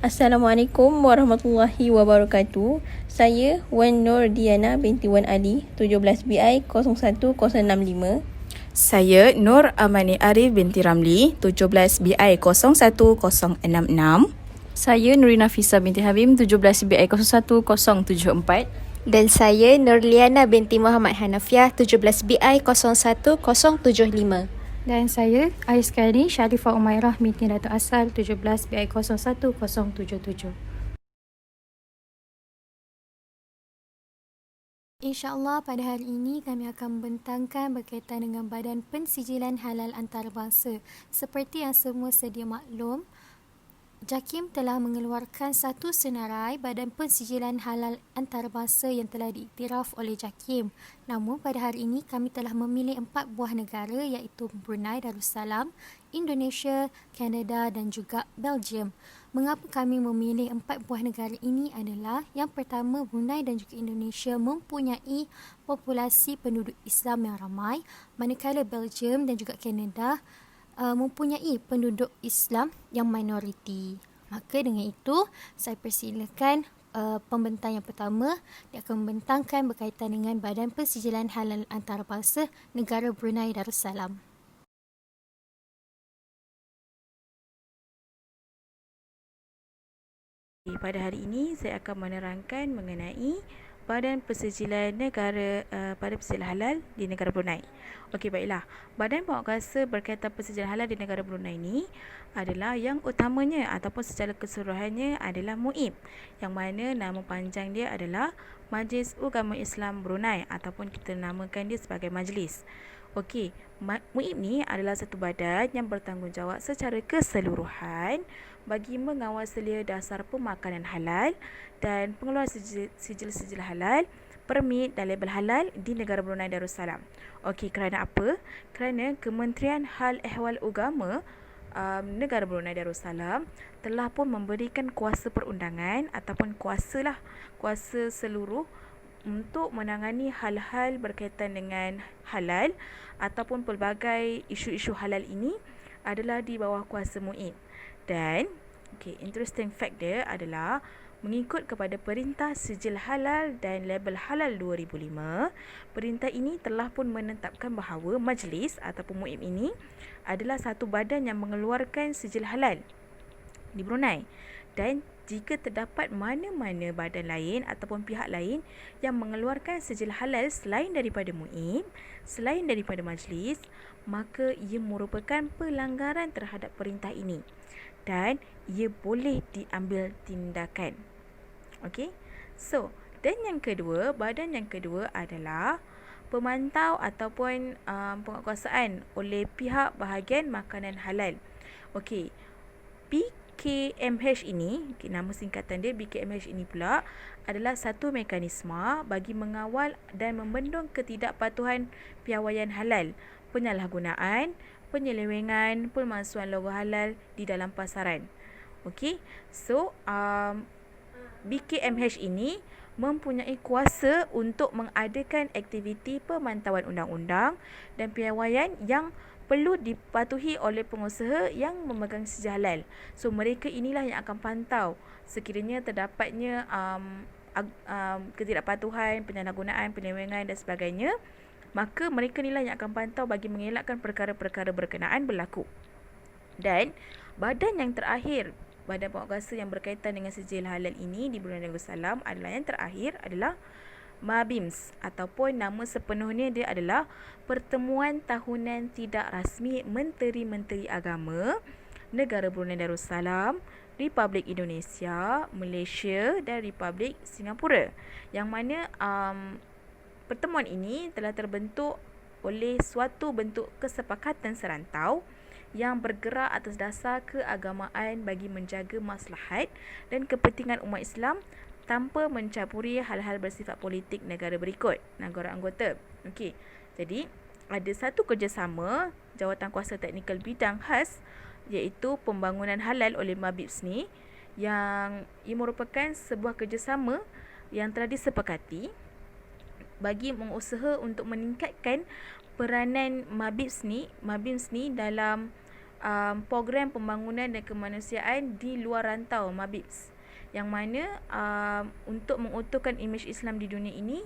Assalamualaikum warahmatullahi wabarakatuh. Saya Wan Nur Diana binti Wan Ali, 17BI 01065. Saya Nur Amani Arif binti Ramli, 17BI 01066. Saya Nurina Fisa binti Habib, 17BI 01074. Dan saya Nurliana binti Muhammad Hanafiah, 17BI 01075. Dan saya Aiskani Sharifah Umairah binti Datuk Asal, 17BI 01077. InsyaAllah pada hari ini kami akan membentangkan berkaitan dengan Badan Pensijilan Halal Antarabangsa. Seperti yang semua sedia maklum, JAKIM telah mengeluarkan satu senarai Badan Pensijilan Halal Antarabangsa yang telah diiktiraf oleh JAKIM. Namun pada hari ini kami telah memilih 4 buah negara iaitu Brunei Darussalam, Indonesia, Kanada dan juga Belgium. Mengapa kami memilih 4 buah negara ini adalah yang pertama, Brunei dan juga Indonesia mempunyai populasi penduduk Islam yang ramai, manakala Belgium dan juga Kanada mempunyai penduduk Islam yang minoriti. Maka dengan itu, saya persilakan pembentang yang pertama, dia akan membentangkan berkaitan dengan Badan Pensijilan Halal Antarabangsa negara Brunei Darussalam. Pada hari ini saya akan menerangkan mengenai Badan Pensijilan Negara Badan Pensijilan Halal di negara Brunei. Okey, baiklah. Badan Penguatkuasa berkaitan pensijilan halal di negara Brunei ini adalah yang utamanya ataupun secara keseluruhannya adalah MUIB, yang mana nama panjang dia adalah Majlis Ugama Islam Brunei ataupun kita namakan dia sebagai Majlis. Okey, MUIB ni adalah satu badan yang bertanggungjawab secara keseluruhan bagi mengawal selia dasar pemakanan halal dan pengeluaran sijil-sijil halal, permit dan label halal di negara Brunei Darussalam. Okey, kerana apa? Kerana Kementerian Hal Ehwal Agama negara Brunei Darussalam telah pun memberikan kuasa perundangan ataupun kuasa seluruh untuk menangani hal-hal berkaitan dengan halal ataupun pelbagai isu-isu halal ini adalah di bawah kuasa MUIB. Dan interesting fact dia adalah mengikut kepada Perintah Sijil Halal dan Label Halal 2005, perintah ini telah pun menetapkan bahawa majlis ataupun MUIB ini adalah satu badan yang mengeluarkan sijil halal di Brunei. Dan jika terdapat mana-mana badan lain ataupun pihak lain yang mengeluarkan sijil halal selain daripada MUIB, selain daripada majlis, maka ia merupakan pelanggaran terhadap perintah ini dan ia boleh diambil tindakan. Okey. So, dan badan yang kedua adalah pemantau ataupun penguatkuasaan oleh pihak bahagian makanan halal. Okey. BKMH ini, nama singkatan dia BKMH ini pula adalah satu mekanisme bagi mengawal dan membendung ketidakpatuhan piawaian halal, penyalahgunaan, penyelewengan, pemalsuan logo halal di dalam pasaran. Okey. So, BKMH ini mempunyai kuasa untuk mengadakan aktiviti pemantauan undang-undang dan piawaian yang perlu dipatuhi oleh pengusaha yang memegang sijil halal. So, mereka inilah yang akan pantau sekiranya terdapatnya ketidakpatuhan, penyalahgunaan, penyelewengan dan sebagainya. Maka mereka inilah yang akan pantau bagi mengelakkan perkara-perkara berkenaan berlaku. Dan badan yang terakhir, badan penguatkuasa yang berkaitan dengan sijil halal ini di Brunei Darussalam adalah yang terakhir adalah MABIMS ataupun nama sepenuhnya dia adalah Pertemuan Tahunan Tidak Rasmi Menteri-Menteri Agama Negara Brunei Darussalam, Republik Indonesia, Malaysia dan Republik Singapura, yang mana pertemuan ini telah terbentuk oleh suatu bentuk kesepakatan serantau yang bergerak atas dasar keagamaan bagi menjaga maslahat dan kepentingan umat Islam tanpa mencampuri hal-hal bersifat politik negara berikut, negara anggota. Okey. Jadi, ada satu kerjasama jawatan kuasa teknikal bidang khas iaitu pembangunan halal oleh MABIBS ni, yang ia merupakan sebuah kerjasama yang telah disepakati bagi mengusaha untuk meningkatkan peranan MABIBS ni dalam program pembangunan dan kemanusiaan di luar rantau MABIPS, yang mana untuk mengutuhkan imej Islam di dunia ini,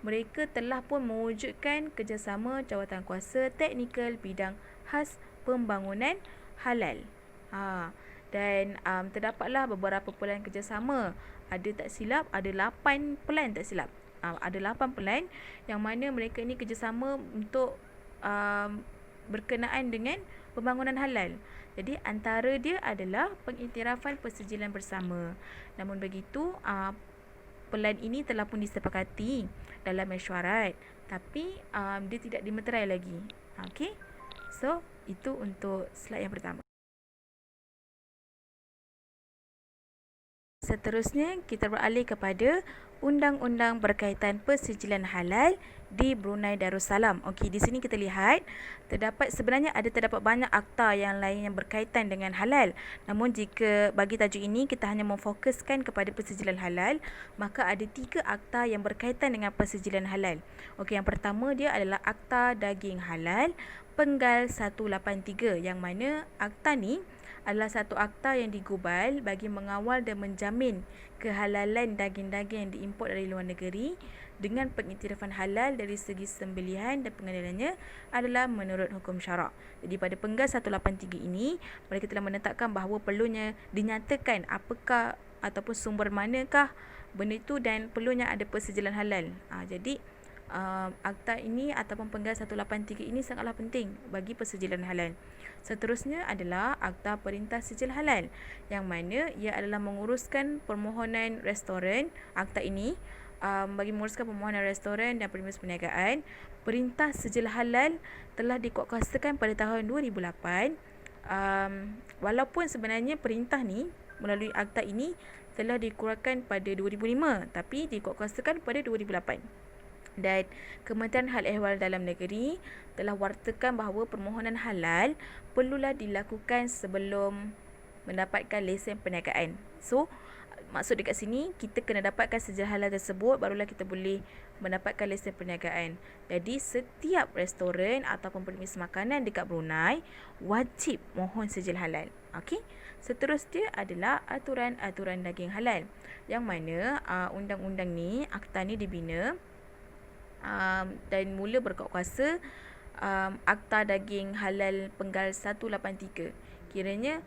mereka telah pun mewujudkan kerjasama jawatankuasa teknikal bidang khas pembangunan halal. Dan terdapatlah beberapa pelan kerjasama. Ada tak silap, ada 8 pelan tak silap. Ada 8 pelan yang mana mereka ini kerjasama untuk berkenaan dengan pembangunan halal. Jadi antara dia adalah pengiktirafan persejilan bersama. Namun begitu, pelan ini telah pun disepakati dalam mesyuarat, tapi dia tidak dimeterai lagi. Okey. So, itu untuk slide yang pertama. Seterusnya, kita beralih kepada undang-undang berkaitan persijilan halal di Brunei Darussalam. Okey, di sini kita lihat sebenarnya terdapat banyak akta yang lain yang berkaitan dengan halal. Namun jika bagi tajuk ini kita hanya memfokuskan kepada persijilan halal, maka ada 3 akta yang berkaitan dengan persijilan halal. Okey, yang pertama dia adalah Akta Daging Halal Penggal 183, yang mana akta ni adalah satu akta yang digubal bagi mengawal dan menjamin kehalalan daging-daging yang diimport dari luar negeri dengan pengiktirafan halal dari segi sembelihan dan pengendaliannya adalah menurut hukum syarak. Jadi pada Penggal 183 ini, mereka telah menetapkan bahawa perlunya dinyatakan apakah ataupun sumber manakah benda itu dan perlunya ada persijilan halal. Jadi akta ini ataupun Penggal 183 ini sangatlah penting bagi persijilan halal. Seterusnya adalah Akta Perintah Sijil Halal, yang mana ia adalah menguruskan permohonan restoran. Akta ini bagi menguruskan permohonan restoran dan permisus perniagaan. Perintah Sijil Halal telah dikuatkuasakan pada tahun 2008. Walaupun sebenarnya perintah ni melalui akta ini telah dikeluarkan pada 2005, tapi dikuatkuasakan pada 2008. Dan Kementerian Hal Ehwal Dalam Negeri telah wartakan bahawa permohonan halal perlulah dilakukan sebelum mendapatkan lesen perniagaan. So, maksud dekat sini, kita kena dapatkan sijil halal tersebut, barulah kita boleh mendapatkan lesen perniagaan. Jadi, setiap restoran ataupun permis makanan dekat Brunei wajib mohon sijil halal. Okey. Seterusnya adalah aturan-aturan daging halal, yang mana undang-undang ni, akta ni dibina dan mula berkuatkuasa Akta Daging Halal Penggal 183. Kiranya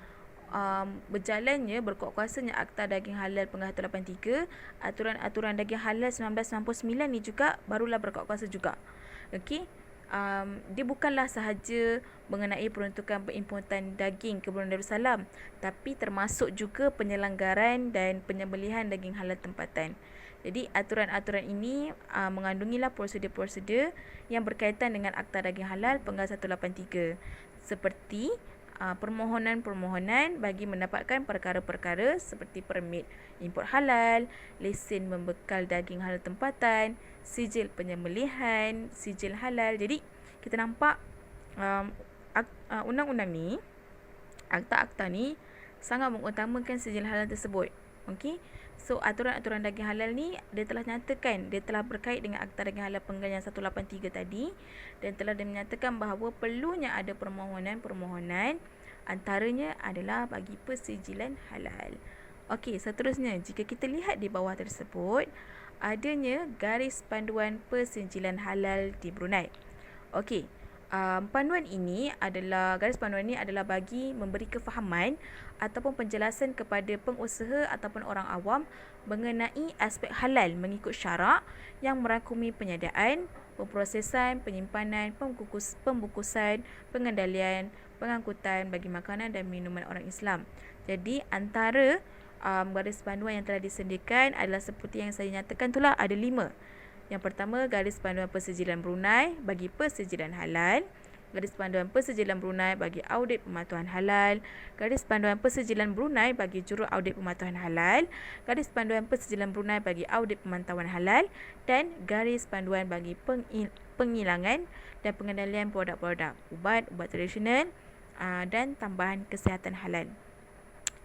berjalannya berkuatkuasanya Akta Daging Halal Penggal 183, aturan-aturan daging halal 1999 ni juga barulah berkuatkuasa juga. Okey. Dia bukanlah sahaja mengenai peruntukan perimportan daging ke Brunei Darussalam, tapi termasuk juga penyelenggaran dan penyembelihan daging halal tempatan. Jadi aturan-aturan ini mengandungilah prosedur-prosedur yang berkaitan dengan Akta Daging Halal Penggal 183, seperti permohonan-permohonan bagi mendapatkan perkara-perkara seperti permit import halal, lesen membekal daging halal tempatan, sijil penyembelihan, sijil halal. Jadi kita nampak undang-undang ni, akta-akta ni sangat mengutamakan sijil halal tersebut. Okey. So, aturan-aturan daging halal ni dia telah nyatakan, dia telah berkait dengan Akta Daging Halal Penggal yang 183 tadi, dan telah dinyatakan bahawa perlunya ada permohonan-permohonan, antaranya adalah bagi persijilan halal. Okey, seterusnya jika kita lihat di bawah tersebut, adanya garis panduan persijilan halal di Brunei. Okey. Garis panduan ini adalah bagi memberi kefahaman ataupun penjelasan kepada pengusaha ataupun orang awam mengenai aspek halal mengikut syarak yang merangkumi penyediaan, pemprosesan, penyimpanan, pembungkusan, pengendalian, pengangkutan bagi makanan dan minuman orang Islam. Jadi antara garis panduan yang telah disediakan adalah seperti yang saya nyatakan itulah, ada 5. Yang pertama, garis panduan persijilan Brunei bagi persijilan halal, garis panduan persijilan Brunei bagi audit pematuhan halal, garis panduan persijilan Brunei bagi juru audit pematuhan halal, garis panduan persijilan Brunei bagi audit pemantauan halal, dan garis panduan bagi penghilangan dan pengendalian produk-produk ubat tradisional dan tambahan kesihatan halal.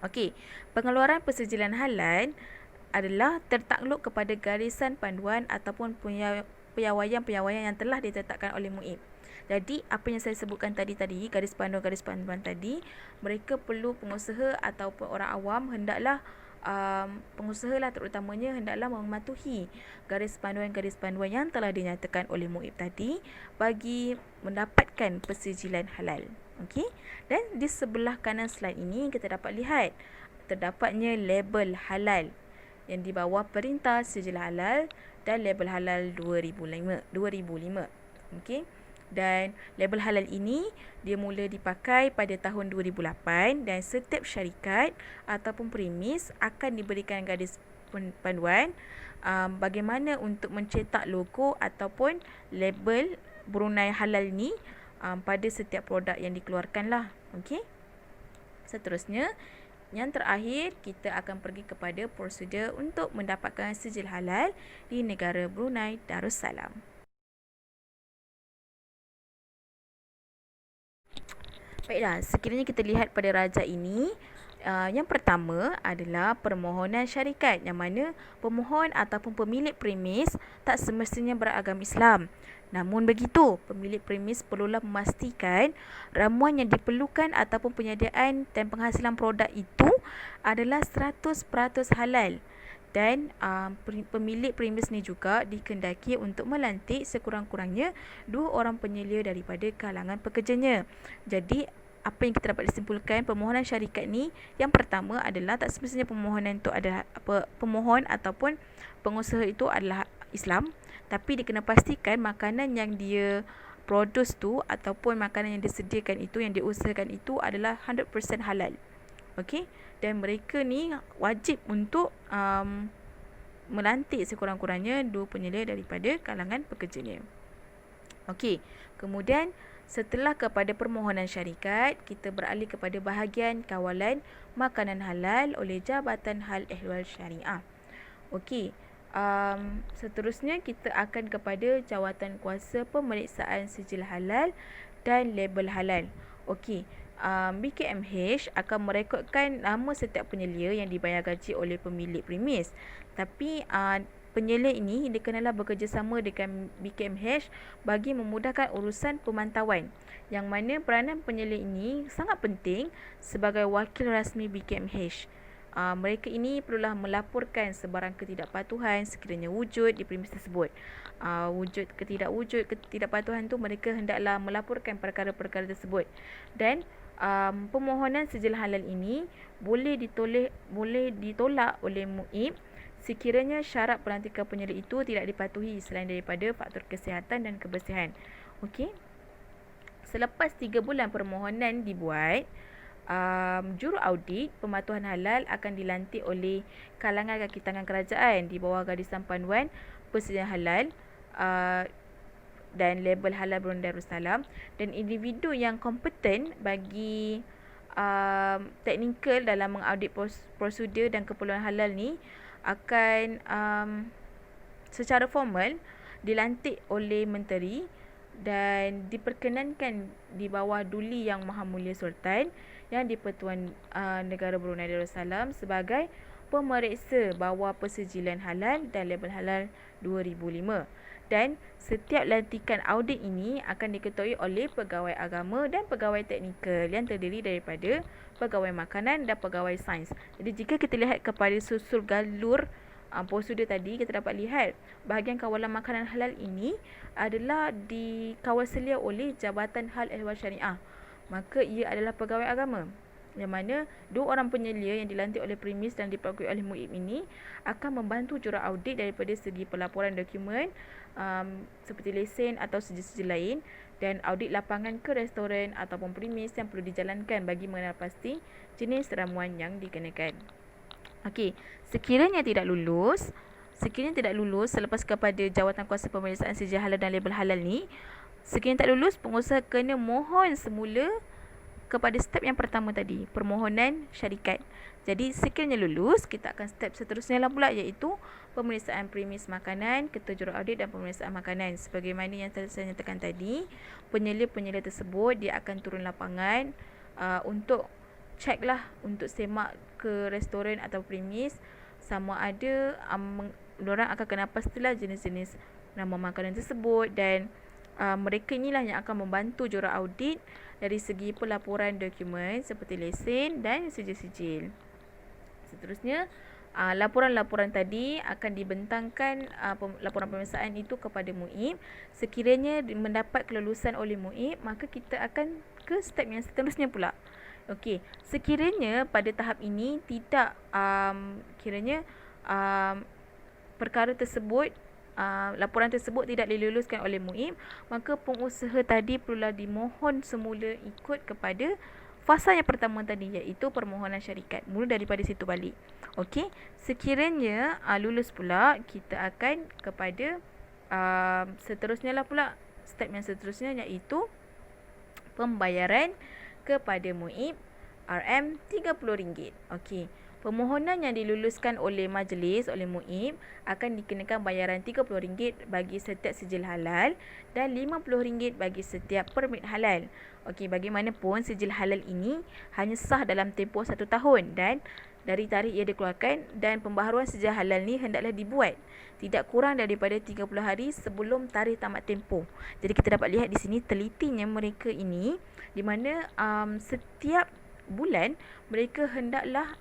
Okey, pengeluaran persijilan halal adalah tertakluk kepada garisan panduan ataupun piawaian-piawaian yang telah ditetapkan oleh MUIB. Jadi apa yang saya sebutkan tadi garis panduan tadi, mereka perlu pengusaha ataupun orang awam hendaklah pengusaha lah terutamanya hendaklah mematuhi garis panduan yang telah dinyatakan oleh MUIB tadi bagi mendapatkan persijilan halal. Okey. Dan di sebelah kanan slide ini kita dapat lihat terdapatnya label halal yang di bawah Perintah Sijil Halal dan label halal 2005. Okey. Dan label halal ini dia mula dipakai pada tahun 2008 dan setiap syarikat ataupun premis akan diberikan garis panduan bagaimana untuk mencetak logo ataupun label Brunei halal ni pada setiap produk yang dikeluarkan lah. Okey. Seterusnya, yang terakhir kita akan pergi kepada prosedur untuk mendapatkan sijil halal di negara Brunei Darussalam. Baiklah, sekiranya kita lihat pada raja ini, yang pertama adalah permohonan syarikat yang mana pemohon ataupun pemilik premis tak semestinya beragama Islam. Namun begitu, pemilik premis perlulah memastikan ramuan yang diperlukan ataupun penyediaan dan penghasilan produk itu adalah 100% halal. Dan pemilik premis ni juga dikehendaki untuk melantik sekurang-kurangnya 2 orang penyelia daripada kalangan pekerjanya. Jadi apa yang kita dapat disimpulkan, permohonan syarikat ni yang pertama adalah tak semestinya permohonan itu adalah pemohon ataupun pengusaha itu adalah Islam, tapi dia kena pastikan makanan yang dia produce tu ataupun makanan yang disediakan itu, yang diusahakan itu adalah 100% halal. Okey, dan mereka ni wajib untuk melantik sekurang-kurangnya 2 penyelia daripada kalangan pekerjanya. Okey, kemudian setelah kepada permohonan syarikat, kita beralih kepada bahagian kawalan makanan halal oleh Jabatan Hal Ehwal Syariah. Okey, seterusnya kita akan kepada jawatan kuasa pemeriksaan sijil halal dan label halal. Okey, BKMH akan merekodkan nama setiap penyelia yang dibayar gaji oleh pemilik premis. Tapi penyelia ini dikenalah bekerjasama dengan BKMH bagi memudahkan urusan pemantauan, yang mana peranan penyelia ini sangat penting sebagai wakil rasmi BKMH. Mereka ini perlulah melaporkan sebarang ketidakpatuhan sekiranya wujud di premis tersebut. Wujud ketidakpatuhan tu mereka hendaklah melaporkan perkara-perkara tersebut. Dan permohonan sijil halal ini boleh ditolak oleh MUIB sekiranya syarat pelantikan penyelia itu tidak dipatuhi selain daripada faktor kesihatan dan kebersihan. Okey. Selepas 3 bulan permohonan dibuat, juru audit pematuhan halal akan dilantik oleh kalangan kaki tangan kerajaan di bawah garisan panduan persediaan halal dan label halal Brunei Darussalam, dan individu yang kompeten bagi teknikal dalam mengaudit prosedur dan keperluan halal ni akan secara formal dilantik oleh menteri dan diperkenankan di bawah Duli Yang Maha Mulia Sultan yang di-Pertuan Negara Brunei Darussalam sebagai pemeriksa bawah persijilan halal dan label halal 2005. Dan setiap lantikan audit ini akan diketuai oleh pegawai agama dan pegawai teknikal yang terdiri daripada pegawai makanan dan pegawai sains. Jadi jika kita lihat kepada susul galur prosedur tadi, kita dapat lihat bahagian kawalan makanan halal ini adalah dikawal selia oleh Jabatan Hal Ehwal Syariah. Maka ia adalah pegawai agama, yang mana 2 orang penyelia yang dilantik oleh premis dan diperkuat oleh MUIB ini akan membantu juru audit daripada segi pelaporan dokumen seperti lesen atau sijil-sijil lain, dan audit lapangan ke restoran ataupun premis yang perlu dijalankan bagi mengenal pasti jenis ramuan yang dikenakan. Okey, sekiranya tidak lulus selepas kepada jawatan kuasa pemeriksaan sijil halal dan label halal ni, sekiranya tak lulus, pengusaha kena mohon semula kepada step yang pertama tadi, permohonan syarikat. Jadi sekiranya lulus, kita akan step seterusnya lah pula, iaitu pemeriksaan premis makanan, ketua juru audit dan pemeriksaan makanan. Sebagaimana yang saya nyatakan tadi, penyelia-penyelia tersebut dia akan turun lapangan untuk check lah, untuk semak ke restoran atau premis sama ada diorang akan kena pastilah jenis-jenis nama makanan tersebut dan mereka inilah yang akan membantu jurang audit dari segi pelaporan dokumen seperti lesen dan sijil-sijil. Seterusnya, laporan-laporan tadi akan dibentangkan laporan pemeriksaan itu kepada MUIB. Sekiranya mendapat kelulusan oleh MUIB, maka kita akan ke step yang seterusnya pula. Okey, sekiranya pada tahap ini tidak perkara tersebut, laporan tersebut tidak diluluskan oleh MUIB, maka pengusaha tadi perlulah dimohon semula ikut kepada fasa yang pertama tadi, iaitu permohonan syarikat. Mula daripada situ balik. Okey, sekiranya lulus pula, kita akan kepada seterusnya lah pula, step yang seterusnya, iaitu pembayaran kepada MUIB RM30. Okey, permohonan yang diluluskan oleh majlis, oleh MUIB, akan dikenakan bayaran RM30 bagi setiap sijil halal dan RM50 bagi setiap permit halal. Okey, bagaimanapun sijil halal ini hanya sah dalam tempoh 1 tahun dan dari tarikh ia dikeluarkan, dan pembaharuan sijil halal ni hendaklah dibuat tidak kurang daripada 30 hari sebelum tarikh tamat tempoh. Jadi kita dapat lihat di sini telitinya mereka ini, di mana setiap bulan mereka hendaklah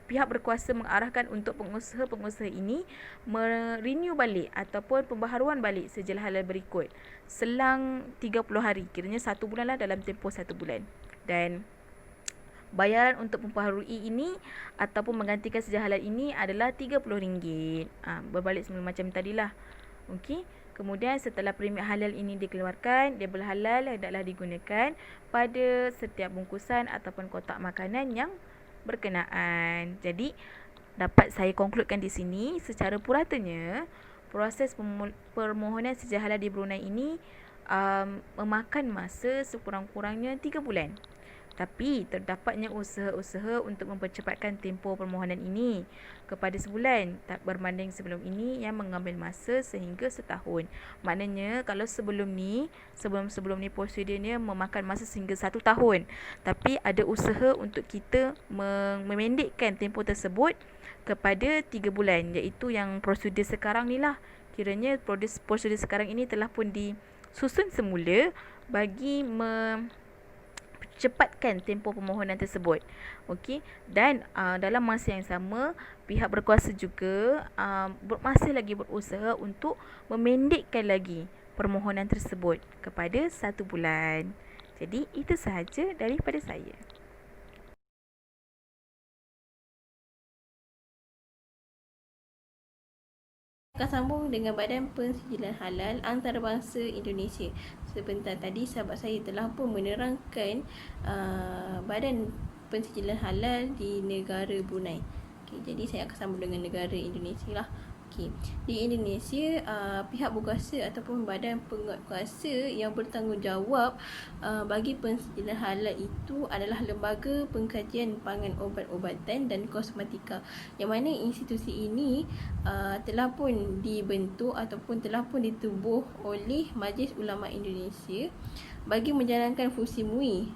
pihak berkuasa mengarahkan untuk pengusaha-pengusaha ini merenew balik ataupun pembaharuan balik sijil halal berikut selang 30 hari. Kiranya 1 bulan lah dalam tempoh 1 bulan. Dan bayaran untuk memperbaharui ini ataupun menggantikan sijil halal ini adalah RM30. Berbalik semula macam tadilah. Okey. Kemudian setelah permit halal ini dikeluarkan, label halal hendaklah digunakan pada setiap bungkusan ataupun kotak makanan yang berkenaan. Jadi dapat saya konkludkan di sini secara puratanya, proses permohonan sijil halal di Brunei ini memakan masa sekurang-kurangnya 3 bulan. Tapi terdapatnya usaha-usaha untuk mempercepatkan tempoh permohonan ini kepada sebulan, tak berbanding sebelum ini yang mengambil masa sehingga setahun. Maknanya kalau sebelum ni prosedurnya memakan masa sehingga 1 tahun. Tapi ada usaha untuk kita memendekkan tempoh tersebut kepada 3 bulan, iaitu yang prosedur sekarang ni lah. Kiranya prosedur sekarang ini telah pun disusun semula bagi cepatkan tempoh permohonan tersebut. Okey, dan dalam masa yang sama pihak berkuasa juga masih lagi berusaha untuk memendekkan lagi permohonan tersebut kepada 1 bulan. Jadi itu sahaja daripada saya. Akan sambung dengan Badan Pensijilan Halal Antarabangsa Indonesia. Sebentar tadi sahabat saya telah pun menerangkan Badan Pensijilan Halal di negara Brunei. Okay, jadi saya akan sambung dengan negara Indonesia lah. Okay. Di Indonesia, pihak berkuasa ataupun badan penguatkuasa yang bertanggungjawab bagi pensijilan halal itu adalah Lembaga Pengkajian Pangan Obat-obatan dan Kosmetika, yang mana institusi ini telah pun dibentuk ataupun telah pun ditubuh oleh Majlis Ulama Indonesia bagi menjalankan fungsi MUI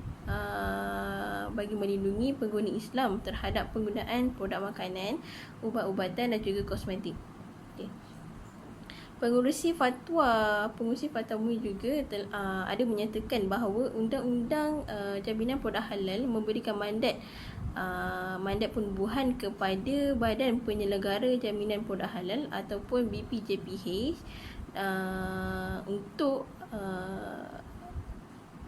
bagi melindungi pengguna Islam terhadap penggunaan produk makanan, ubat-ubatan dan juga kosmetik. Okay. Pengurusi fatwa MUI juga ada menyatakan bahawa Undang-Undang Jaminan Produk Halal memberikan mandat penubuhan kepada Badan Penyelenggara Jaminan Produk Halal ataupun BPJPH untuk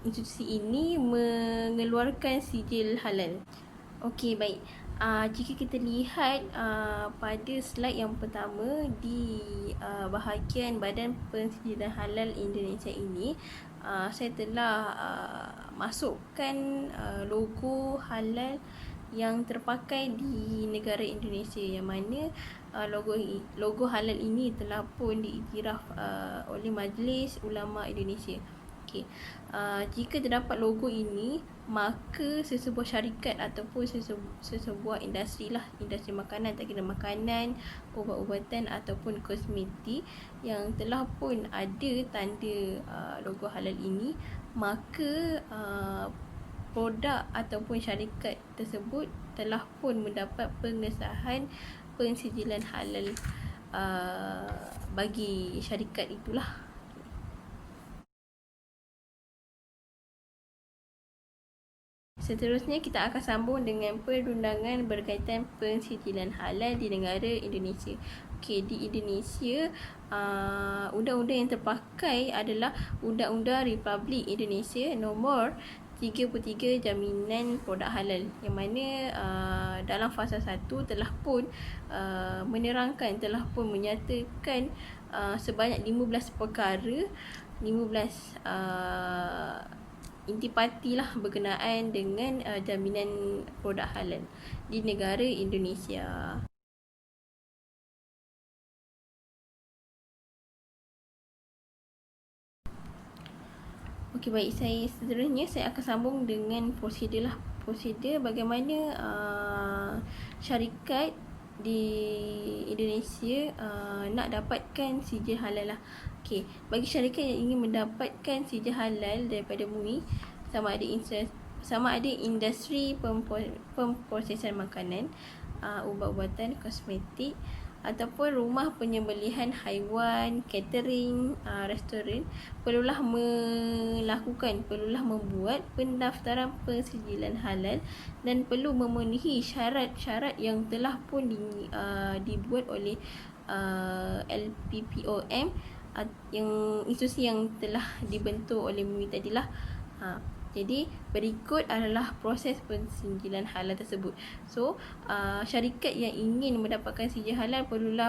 institusi ini mengeluarkan sijil halal. Okey, baik. Jika kita lihat pada slide yang pertama di bahagian Badan Pensijilan Halal Indonesia ini, saya telah masukkan logo halal yang terpakai di negara Indonesia, yang mana logo halal ini telah pun diiktiraf oleh Majlis Ulama Indonesia. Okay. Jika terdapat logo ini, maka sesebuah syarikat ataupun sesebuah industri lah, industri makanan, tak kira makanan, ubat-ubatan ataupun kosmetik yang telah pun ada tanda logo halal ini, maka produk ataupun syarikat tersebut telah pun mendapat pengesahan pensijilan halal bagi syarikat itulah. Seterusnya kita akan sambung dengan perundangan berkaitan pensijilan halal di negara Indonesia. Okey, di Indonesia undang-undang yang terpakai adalah Undang-Undang Republik Indonesia nombor 33 Jaminan Produk Halal, yang mana dalam fasa 1 telah pun menerangkan, telah pun menyatakan sebanyak 15 perkara, 15 intipati lah berkenaan dengan jaminan produk halal di negara Indonesia. Okey, baik, seterusnya saya akan sambung dengan prosedur lah. Prosedur bagaimana syarikat di Indonesia nak dapatkan sijil halal lah. Okey, bagi syarikat yang ingin mendapatkan sijil halal daripada MUI, sama ada industri pemprosesan makanan, ubat-ubatan, kosmetik, ataupun rumah penyembelihan haiwan, catering, restoran, perlulah membuat pendaftaran pensijilan halal dan perlu memenuhi syarat-syarat yang telah pun dibuat oleh LPPOM, yang institusi yang telah dibentuk oleh MUI tadilah. Jadi berikut adalah proses pensijilan halal tersebut. So, syarikat yang ingin mendapatkan sijil halal perlulah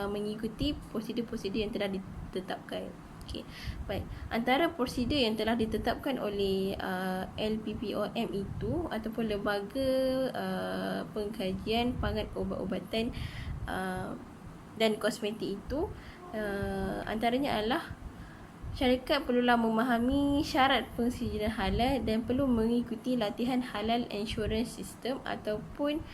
mengikuti prosedur-prosedur yang telah ditetapkan. Okey, baik. Antara prosedur yang telah ditetapkan oleh LPPOM itu ataupun Lembaga Pengkajian Pangan Ubat-ubatan dan Kosmetik itu, antaranya adalah syarikat perlulah memahami syarat pensijilan halal dan perlu mengikuti latihan halal insurance system ataupun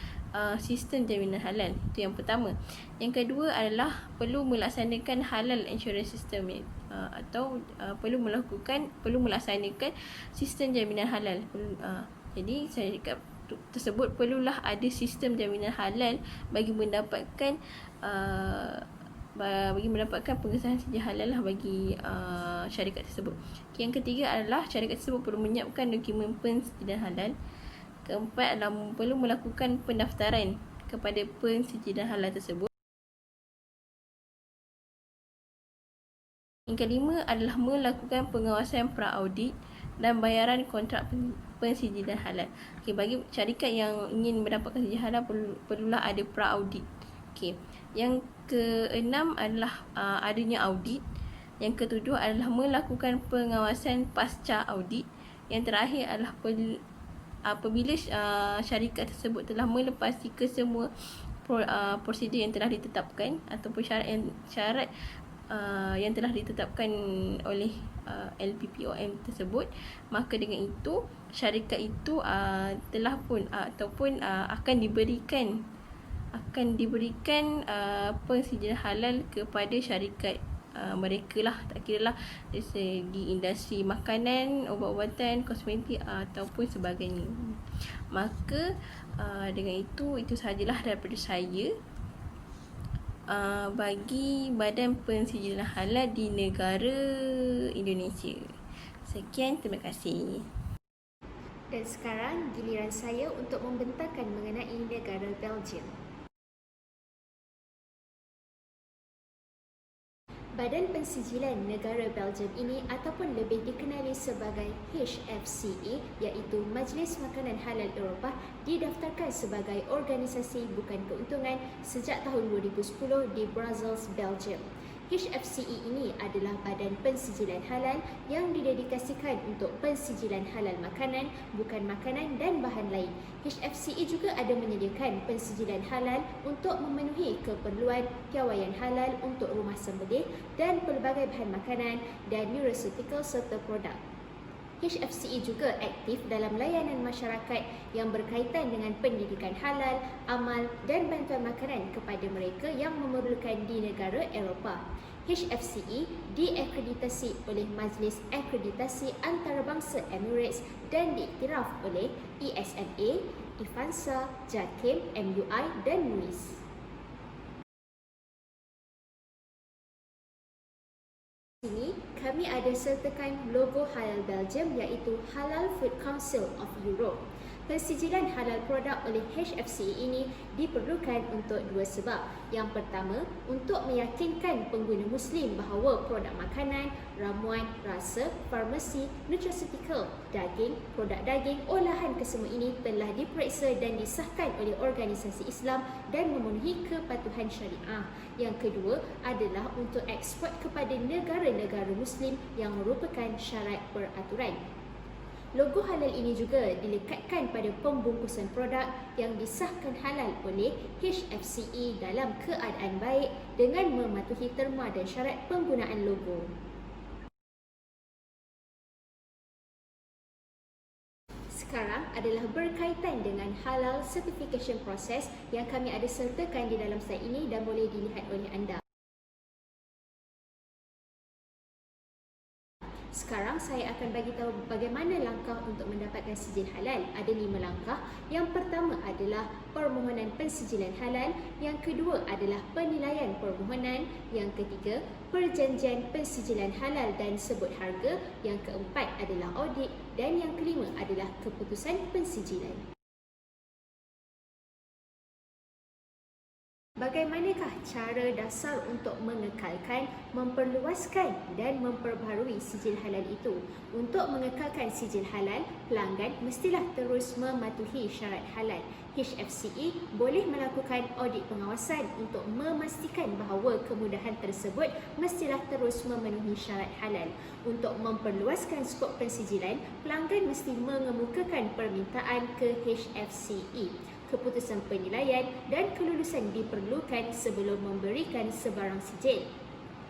sistem jaminan halal. Itu yang pertama. Yang kedua adalah perlu melaksanakan halal insurance system atau perlu melaksanakan sistem jaminan halal. Jadi syarikat tersebut perlulah ada sistem jaminan halal bagi mendapatkan pengesahan sijil halal lah bagi syarikat tersebut. Yang ketiga adalah syarikat tersebut perlu menyiapkan dokumen pensijilan halal. Keempat adalah perlu melakukan pendaftaran kepada pensijilan halal tersebut. Yang kelima adalah melakukan pengawasan pra-audit dan bayaran kontrak pensijilan halal. Okey, bagi syarikat yang ingin mendapatkan sijil halal perlulah ada pra-audit. Okey. Yang keenam adalah adanya audit. Yang ketujuh adalah melakukan pengawasan pasca audit. Yang terakhir adalah apabila syarikat tersebut telah melepasi kesemua prosedur yang telah ditetapkan ataupun syarat yang telah ditetapkan oleh LPPOM tersebut, maka dengan itu syarikat itu telah pun ataupun akan diberikan pensijilan halal kepada syarikat mereka lah, tak kira lah dari segi industri makanan, ubat-ubatan, kosmetik ataupun sebagainya. Maka dengan itu sahajalah daripada saya bagi Badan Pensijilan Halal di negara Indonesia. Sekian, terima kasih. Dan sekarang giliran saya untuk membentangkan mengenai negara Belgium. Badan Pensijilan Negara Belgium ini ataupun lebih dikenali sebagai HFCE, iaitu Majlis Makanan Halal Eropah, didaftarkan sebagai organisasi bukan keuntungan sejak tahun 2010 di Brussels, Belgium. HFCE ini adalah badan pensijilan halal yang didedikasikan untuk pensijilan halal makanan, bukan makanan dan bahan lain. HFCE juga ada menyediakan pensijilan halal untuk memenuhi keperluan piawaian halal untuk rumah sembelih dan pelbagai bahan makanan dan nutraceutical serta produk. HFCE juga aktif dalam layanan masyarakat yang berkaitan dengan pendidikan halal, amal dan bantuan makanan kepada mereka yang memerlukan di negara Eropah. HFCE diakreditasi oleh Majlis Akreditasi Antarabangsa Emirates dan diiktiraf oleh ESMA, IFANSA, JAKIM, MUI dan MUIS. Sini kami ada bersertakan logo Halal Belgium iaitu Halal Food Council of Europe. Pensijilan halal produk oleh HFCE ini diperlukan untuk dua sebab. Yang pertama, untuk meyakinkan pengguna Muslim bahawa produk makanan, ramuan, rasa, farmasi, nutraceutical, daging, produk daging, olahan kesemua ini telah diperiksa dan disahkan oleh organisasi Islam dan memenuhi kepatuhan syariah. Yang kedua adalah untuk ekspor kepada negara-negara Muslim yang merupakan syarat peraturan. Logo halal ini juga dilekatkan pada pembungkusan produk yang disahkan halal oleh HFCE dalam keadaan baik dengan mematuhi terma dan syarat penggunaan logo. Sekarang adalah berkaitan dengan halal certification process yang kami ada sertakan di dalam slide ini dan boleh dilihat oleh anda. Sekarang saya akan bagi tahu bagaimana langkah untuk mendapatkan sijil halal. Ada 5 langkah. Yang pertama adalah permohonan pensijilan halal. Yang kedua adalah penilaian permohonan. Yang ketiga, perjanjian pensijilan halal dan sebut harga. Yang keempat adalah audit dan yang kelima adalah keputusan pensijilan. Bagaimanakah cara dasar untuk mengekalkan, memperluaskan dan memperbaharui sijil halal itu? Untuk mengekalkan sijil halal, pelanggan mestilah terus mematuhi syarat halal. HFCE boleh melakukan audit pengawasan untuk memastikan bahawa kemudahan tersebut mestilah terus memenuhi syarat halal. Untuk memperluaskan skop pensijilan, pelanggan mesti mengemukakan permintaan ke HFCE. Keputusan penilaian dan kelulusan diperlukan sebelum memberikan sebarang sijil.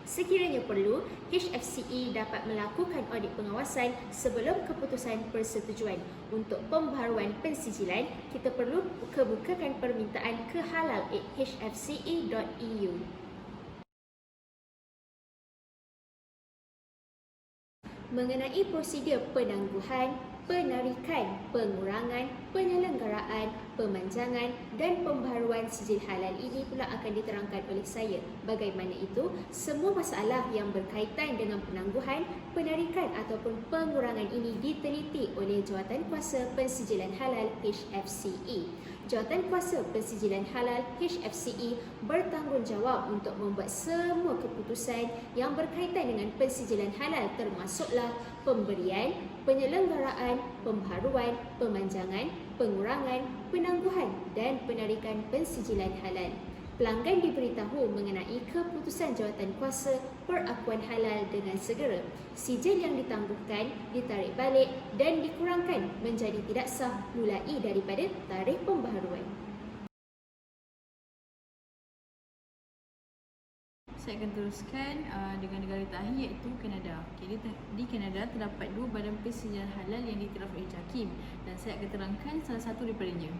Sekiranya perlu, HFCE dapat melakukan audit pengawasan sebelum keputusan persetujuan. Untuk pembaharuan pensijilan, kita perlu kemukakan permintaan ke halal@hfce.eu. Mengenai prosedur penangguhan, penarikan, pengurangan, penyelenggaraan, pemanjangan dan pembaharuan sijil halal ini pula akan diterangkan oleh saya. Bagaimana itu? Semua masalah yang berkaitan dengan penangguhan, penarikan ataupun pengurangan ini diteliti oleh Jawatankuasa Pensijilan Halal HFCE. Jawatankuasa Pensijilan Halal HFCE bertanggungjawab untuk membuat semua keputusan yang berkaitan dengan pensijilan halal termasuklah pemberian, penyelenggaraan, pembaharuan, pemanjangan, pengurangan, penangguhan dan penarikan pensijilan halal. Pelanggan diberitahu mengenai keputusan Jawatankuasa Perakuan Halal dengan segera. Sijil yang ditangguhkan ditarik balik dan dikurangkan menjadi tidak sah mulai daripada tarikh pembaharuan. Saya akan teruskan dengan negara terakhir iaitu Kanada. Okay, di Kanada terdapat 2 badan pensijilan halal yang diiktiraf oleh JAKIM dan saya akan terangkan salah satu daripadanya.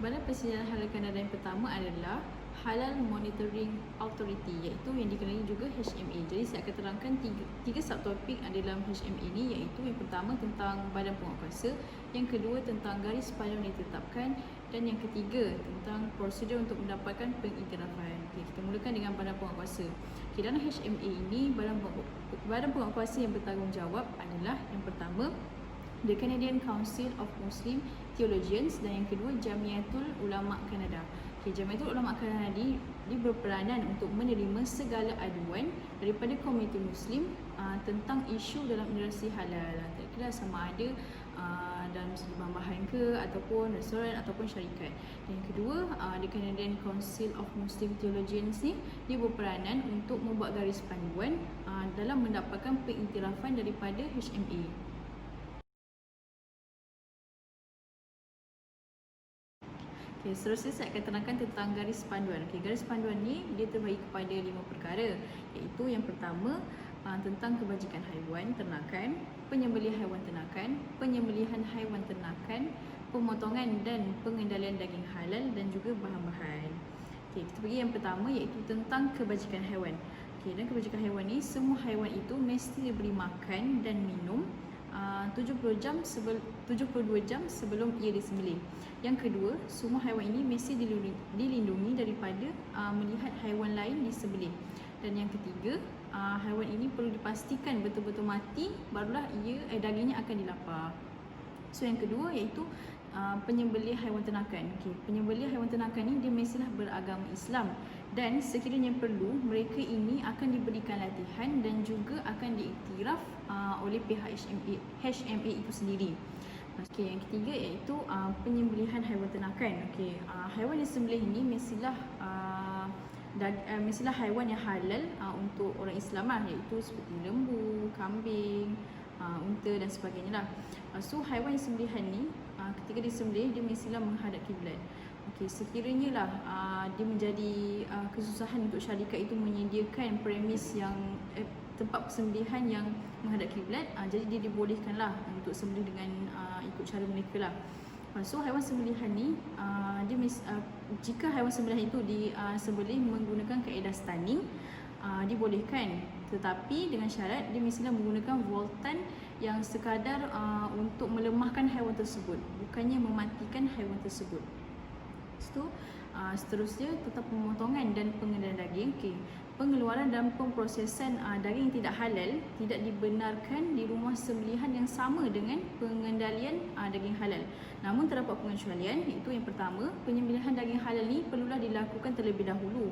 Badan pensijilan halal Kanada yang pertama adalah Halal Monitoring Authority iaitu yang dikenali juga HMA. Jadi saya akan terangkan tiga subtopik dalam HMA ini iaitu yang pertama tentang badan penguatkuasa, yang kedua tentang garis panduan yang ditetapkan dan yang ketiga tentang prosedur untuk mendapatkan pengiktirafan. Okay, kita mulakan dengan badan penguatkuasa. Okay, dalam HMA ini badan penguatkuasa yang bertanggungjawab adalah yang pertama The Canadian Council of Muslim Theologians dan yang kedua Jamiatul Ulama Kanada. Jamiatul Ulama Kanada dia berperanan untuk menerima segala aduan daripada komuniti Muslim tentang isu dalam industri halal. Tak kira sama ada dalam segi bahan ke ataupun restoran ataupun syarikat. Dan yang kedua, the Canadian Council of Muslim Theologians ni dia berperanan untuk membuat garis panduan dalam mendapatkan pengiktirafan daripada HMA. Okay, seterusnya saya akan terangkan tentang garis panduan. Okay, garis panduan ni dia terbagi kepada 5 perkara, iaitu yang pertama tentang kebajikan haiwan ternakan, penyembelihan haiwan ternakan, penyembelihan haiwan ternakan, pemotongan dan pengendalian daging halal dan juga bahan-bahan. Okay, kita pergi yang pertama iaitu tentang kebajikan haiwan. Okay, dan kebajikan haiwan ni semua haiwan itu mesti diberi makan dan minum 72 jam sebelum ia disembelih. Yang kedua, semua haiwan ini mesti dilindungi daripada melihat haiwan lain disembelih. Dan yang ketiga, haiwan ini perlu dipastikan betul-betul mati, barulah dagingnya akan dilapar. So yang kedua iaitu penyembelih haiwan ternakan. Penyembelih haiwan ternakan ni dia mestilah beragama Islam, dan sekiranya perlu mereka ini akan diberikan latihan dan juga akan diiktiraf oleh pihak HMA itu sendiri. Yang ketiga iaitu penyembelihan haiwan ternakan. Haiwan disembelih ini mestilah haiwan yang halal untuk orang Islam iaitu seperti lembu, kambing, unta dan sebagainya lah. So haiwan sembelihan ni ketika disembelih dia mestilah menghadap kiblat. Sekiranya lah dia menjadi kesusahan untuk syarikat itu menyediakan premis yang tempat persembelihan yang menghadap kiblat, jadi dia dibolehkanlah untuk sembelih dengan ikut cara mereka lah. So haiwan sembelihan ni jika haiwan sembelihan itu disembelih menggunakan kaedah stunning, dibolehkan, tetapi dengan syarat dia mestilah menggunakan voltan yang sekadar untuk melemahkan haiwan tersebut, bukannya mematikan haiwan tersebut. Seterusnya tentang pemotongan dan pengedaran daging. Pengeluaran dan pemprosesan daging tidak halal tidak dibenarkan di rumah sembelihan yang sama dengan pengendalian daging halal. Namun terdapat pengecualian, iaitu yang pertama, penyembelihan daging halal ni perlulah dilakukan terlebih dahulu,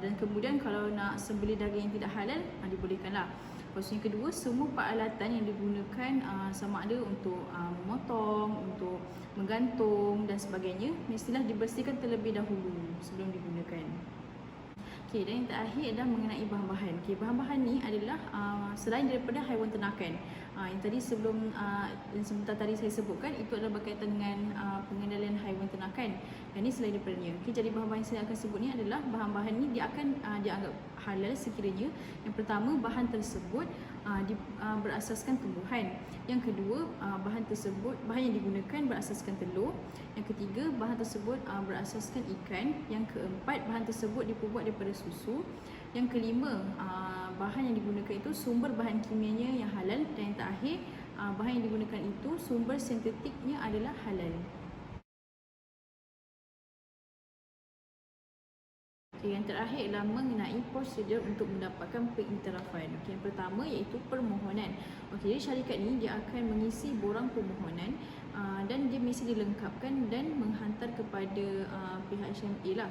dan kemudian kalau nak sembelih daging yang tidak halal dibolehkanlah. Lepas yang kedua, semua peralatan yang digunakan sama ada untuk memotong, untuk menggantung dan sebagainya mestilah dibersihkan terlebih dahulu sebelum digunakan. Dan yang terakhir adalah mengenai bahan-bahan. Bahan-bahan ni adalah selain daripada haiwan ternakan. Yang tadi sebentar tadi saya sebutkan itu adalah berkaitan dengan pengendalian haiwan ternakan. Yang ni selain daripadanya. Jadi bahan-bahan yang saya akan sebut ni adalah bahan-bahan ni dia akan dianggap halal sekiranya yang pertama bahan tersebut berasaskan tumbuhan. Yang kedua, bahan yang digunakan berasaskan telur. Yang ketiga, bahan tersebut berasaskan ikan. Yang keempat, bahan tersebut diperbuat daripada susu. Yang kelima, bahan yang digunakan itu sumber bahan kimianya yang halal. Dan yang terakhir, bahan yang digunakan itu sumber sintetiknya adalah halal. Yang terakhir adalah mengenai prosedur untuk mendapatkan pengiktirafan. Yang pertama iaitu permohonan. Jadi syarikat ni dia akan mengisi borang permohonan dan dia mesti dilengkapkan dan menghantar kepada pihak HMA lah.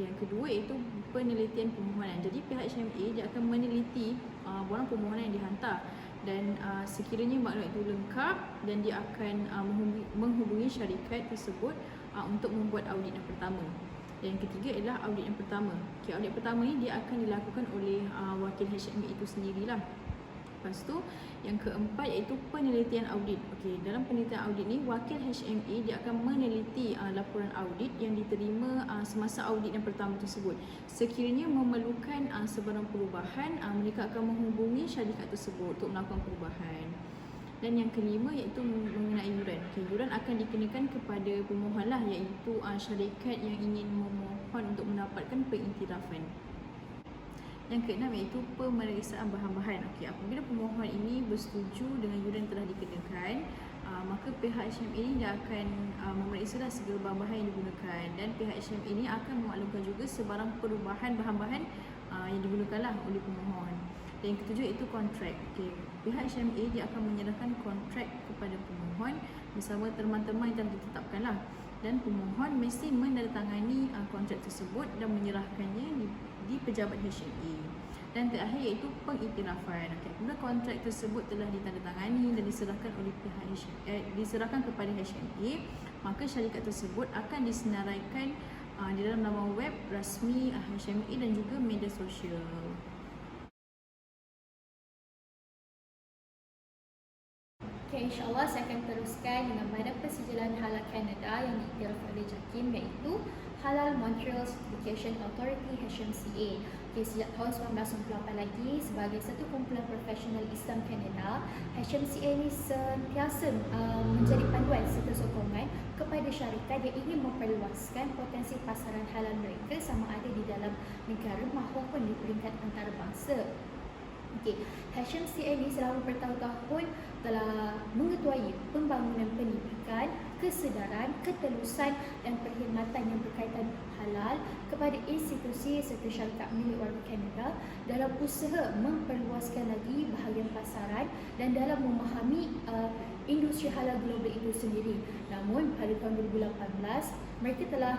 Yang kedua iaitu penelitian permohonan. Jadi pihak HMA dia akan meneliti borang permohonan yang dihantar, dan sekiranya maklumat itu lengkap dan dia akan menghubungi syarikat tersebut untuk membuat audit yang pertama. Dan yang ketiga adalah audit yang pertama. Audit pertama ni dia akan dilakukan oleh wakil HMA itu sendirilah. Lepas tu yang keempat iaitu penelitian audit. Dalam penelitian audit ni wakil HMA dia akan meneliti laporan audit yang diterima semasa audit yang pertama tersebut. Sekiranya memerlukan sebarang perubahan, mereka akan menghubungi syarikat tersebut untuk melakukan perubahan. Dan yang kelima iaitu mengenai yuran. Yuran akan dikenakan kepada pemohon lah, iaitu syarikat yang ingin memohon untuk mendapatkan pengiktirafan. Yang keenam iaitu pemeriksaan bahan-bahan. Apabila pemohon ini bersetuju dengan yuran yang telah dikenakan, maka pihak HMA ini dia akan memeriksa segala bahan-bahan yang digunakan, dan pihak HMA ini akan memaklumkan juga sebarang perubahan bahan-bahan yang digunakanlah oleh pemohon. Dan yang ketujuh iaitu kontrak. Pihak HMA dia akan menyerahkan kontrak kepada pemohon bersama teman-teman yang telah ditetapkanlah, dan pemohon mesti menandatangani kontrak tersebut dan menyerahkannya di pejabat HMA. Dan terakhir iaitu pengiktirafan. Apabila kontrak tersebut telah ditandatangani dan diserahkan oleh pihak diserahkan kepada HMA, maka syarikat tersebut akan disenaraikan di dalam laman web rasmi HMA dan juga media sosial. InsyaAllah saya akan teruskan dengan Badan Persijilan Halal Kanada yang diiktiraf oleh JAKIM, iaitu Halal Montreal Certification Authority HMCA. Sejak tahun 1998 lagi, sebagai satu kumpulan profesional Islam Kanada, HMCA ini sentiasa menjadi panduan serta sokongan kepada syarikat yang ingin memperluaskan potensi pasaran halal mereka sama ada di dalam negara maupun di peringkat antarabangsa. Okey, HMCA ini selama bertahun-tahun telah mengetuai pembangunan pendidikan, kesedaran, ketelusan dan perkhidmatan yang berkaitan halal kepada institusi serta syarikat milik warga Kanada dalam usaha memperluaskan lagi bahagian pasaran dan dalam memahami industri halal global itu sendiri. Namun pada tahun 2018 mereka telah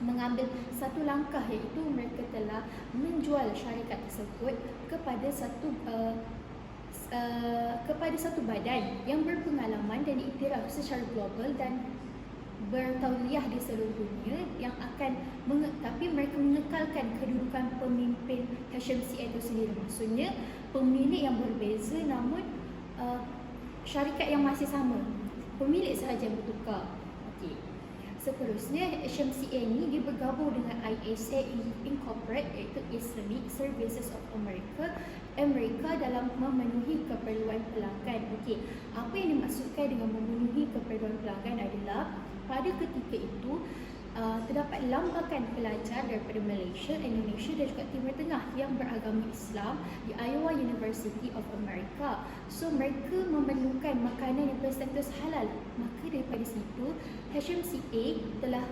mengambil satu langkah, iaitu mereka telah menjual syarikat tersebut kepada satu badan yang berpengalaman dan diiktiraf secara global dan bertauliah di seluruh dunia yang akan tapi mereka mengekalkan kedudukan pemimpin HMCA itu sendiri. Maksudnya pemilik yang berbeza namun syarikat yang masih sama, pemilik sahaja yang bertukar. Okey. Seterusnya, HMCA ini dia bergabung dengan ISA Incorporate, iaitu Islamic Services of America dalam memenuhi keperluan pelanggan. Okey, apa yang dimaksudkan dengan memenuhi keperluan pelanggan adalah pada ketika itu terdapat lambakan pelajar daripada Malaysia, Indonesia dan juga Timur Tengah yang beragama Islam di Iowa University of America. So mereka memerlukan makanan yang berstatus halal. Maka daripada situ HMCA telah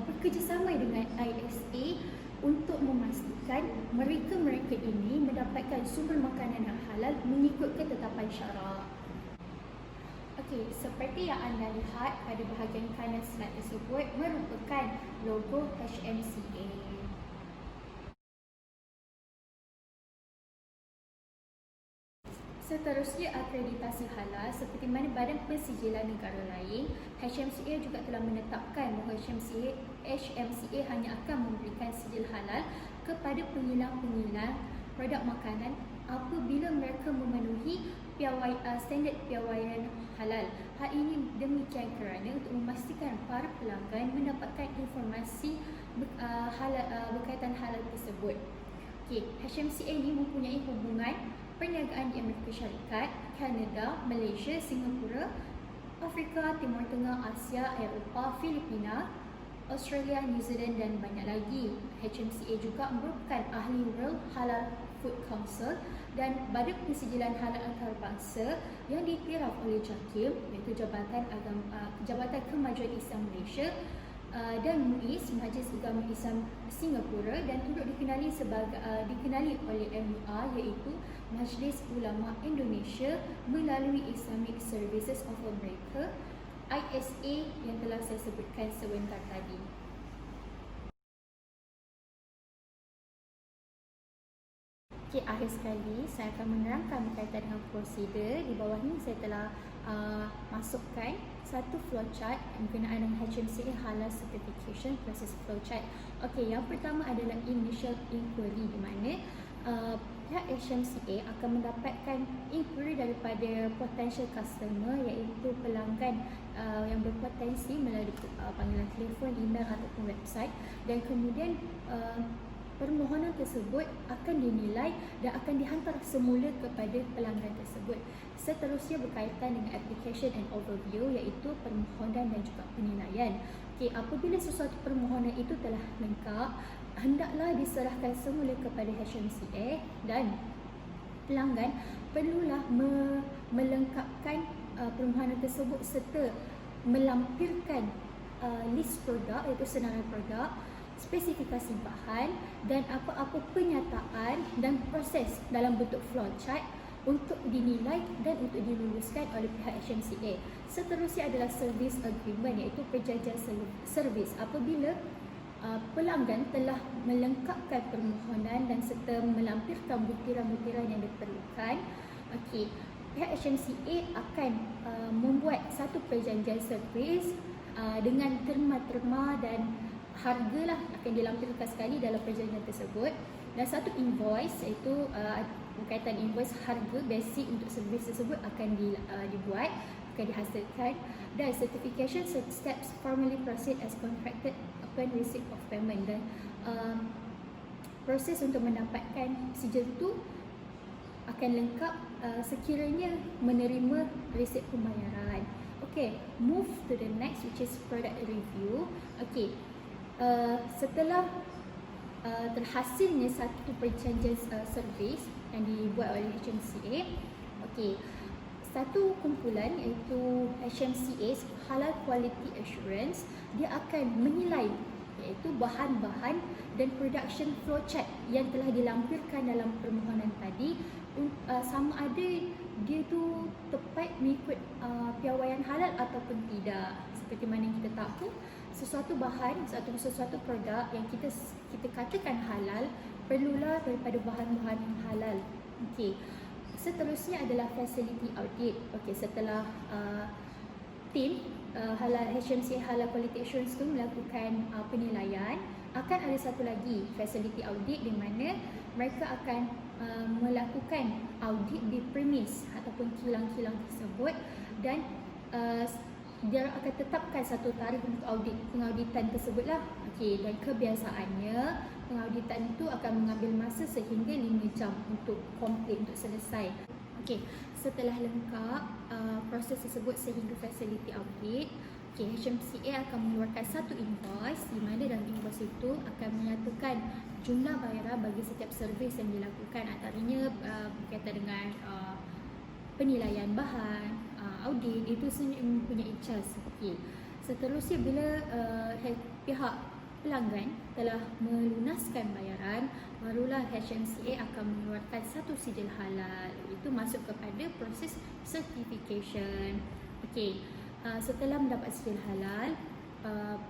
bekerjasama dengan ISA untuk memastikan mereka-mereka ini mendapatkan sumber makanan yang halal mengikut ketetapan syarak. Okey, seperti yang anda lihat pada bahagian kanan slide tersebut merupakan logo HMCA. Seterusnya, akreditasi halal. Seperti mana Badan Pensijilan Negara lain, HMCA juga telah menetapkan bahawa HMCA hanya akan memberikan sijil halal kepada pengilang-pengilang produk makanan apabila mereka memenuhi standard piawaian halal. Hal ini demikian kerana untuk memastikan para pelanggan mendapatkan informasi berkaitan halal tersebut. Okey, HMCA ini mempunyai hubungan perniagaan di Amerika Syarikat, Kanada, Malaysia, Singapura, Afrika, Timur Tengah, Asia, Eropah, Filipina, Australia, New Zealand dan banyak lagi. HMCA juga merupakan ahli World Halal Food Council dan Badan Pensijilan Halal Antarabangsa yang diiktiraf oleh JAKIM, iaitu Jabatan Kemajuan Islam Malaysia, dan MUIS, Majlis Agama Islam Singapura, dan turut dikenali oleh MUA, iaitu Majlis Ulama Indonesia melalui Islamic Services of America, ISA yang telah saya sebutkan sebentar tadi. Okey, akhir sekali saya akan menerangkan berkaitan dengan prosedur. Di bawah ini saya telah masukkan satu flowchart berkenaan dengan HMCA Halal Certification Process Flowchart. Okey, yang pertama adalah initial inquiry, di mana pihak HMCA akan mendapatkan inquiry daripada potential customer, iaitu pelanggan yang berpotensi melalui panggilan telefon, email ataupun website, dan kemudian permohonan tersebut akan dinilai dan akan dihantar semula kepada pelanggan tersebut. Seterusnya berkaitan dengan application and overview, iaitu permohonan dan juga penilaian. Okey, apabila sesuatu permohonan itu telah lengkap, hendaklah diserahkan semula kepada HMCA dan pelanggan perlulah melengkapkan permohonan tersebut serta melampirkan list produk, iaitu senarai produk, spesifikasi bahan dan apa-apa penyataan dan proses dalam bentuk flowchart untuk dinilai dan untuk diluluskan oleh pihak HMCA. Seterusnya adalah service agreement, iaitu perjanjian servis. Apabila pelanggan telah melengkapkan permohonan dan serta melampirkan butiran-butiran yang diperlukan, okey, pihak HMCA akan membuat satu perjanjian servis dengan terma-terma dan harga lah akan dilampirkan sekali dalam perjanjian tersebut, dan satu invoice, iaitu berkaitan invoice harga basic untuk servis tersebut akan dibuat, akan dihasilkan, dan certification steps formally proceed as contracted upon receipt of payment. Dan proses untuk mendapatkan sijil itu akan lengkap sekiranya menerima resit pembayaran. Okay, move to the next, which is product review. Okay, setelah terhasilnya satu perjanjian servis yang dibuat oleh HMCA. Okey, satu kumpulan iaitu HMCA, Halal Quality Assurance, dia akan menilai iaitu bahan-bahan dan production flowchart yang telah dilampirkan dalam permohonan tadi, sama ada dia tu tepat mengikut piawaian halal ataupun tidak. Seperti mana yang kita tahu, sesuatu bahan atau sesuatu produk yang kita katakan halal perlulah daripada bahan-bahan yang halal. Okey. Seterusnya adalah facility audit. Okey, setelah tim halal HMCA Halal Quality Assurance tu melakukan penilaian, akan ada satu lagi facility audit di mana mereka akan melakukan audit di premis ataupun kilang-kilang tersebut, dan dia akan tetapkan satu tarikh untuk pengauditan tersebutlah. Okey, dan kebiasaannya pengauditan itu akan mengambil masa sehingga 5 jam untuk komplit, untuk selesai. Okey, setelah lengkap proses tersebut sehingga facility audit, HMCA akan mengeluarkan satu invoice, di mana dalam invoice itu akan menyatakan jumlah bayaran bagi setiap servis yang dilakukan, antaranya berkaitan dengan penilaian bahan, audit, itu sebenarnya mempunyai charge. Okey. Seterusnya bila pihak pelanggan telah melunaskan bayaran, barulah HMCA akan mengeluarkan satu sijil halal. Itu masuk kepada proses certification. Okey. Setelah mendapat sijil halal,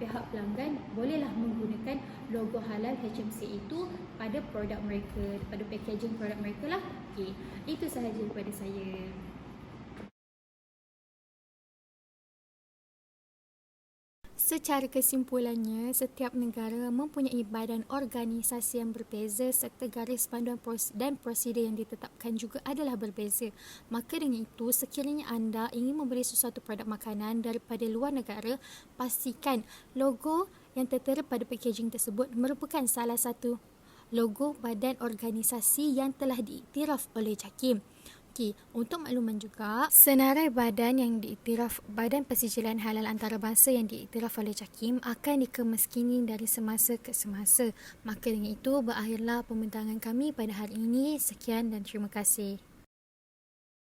pihak pelanggan bolehlah menggunakan logo halal HMCA itu pada produk mereka, pada packaging produk mereka lah. Okey, itu sahaja daripada saya. Secara kesimpulannya, setiap negara mempunyai badan organisasi yang berbeza serta garis panduan dan prosedur yang ditetapkan juga adalah berbeza. Maka dengan itu, sekiranya anda ingin membeli sesuatu produk makanan daripada luar negara, pastikan logo yang tertera pada packaging tersebut merupakan salah satu logo badan organisasi yang telah diiktiraf oleh JAKIM. Untuk makluman juga, senarai badan yang diiktiraf, Badan Persijilan Halal Antarabangsa yang diiktiraf oleh JAKIM akan dikemiskini dari semasa ke semasa. Maka dengan itu, berakhirlah pembintangan kami pada hari ini. Sekian dan terima kasih.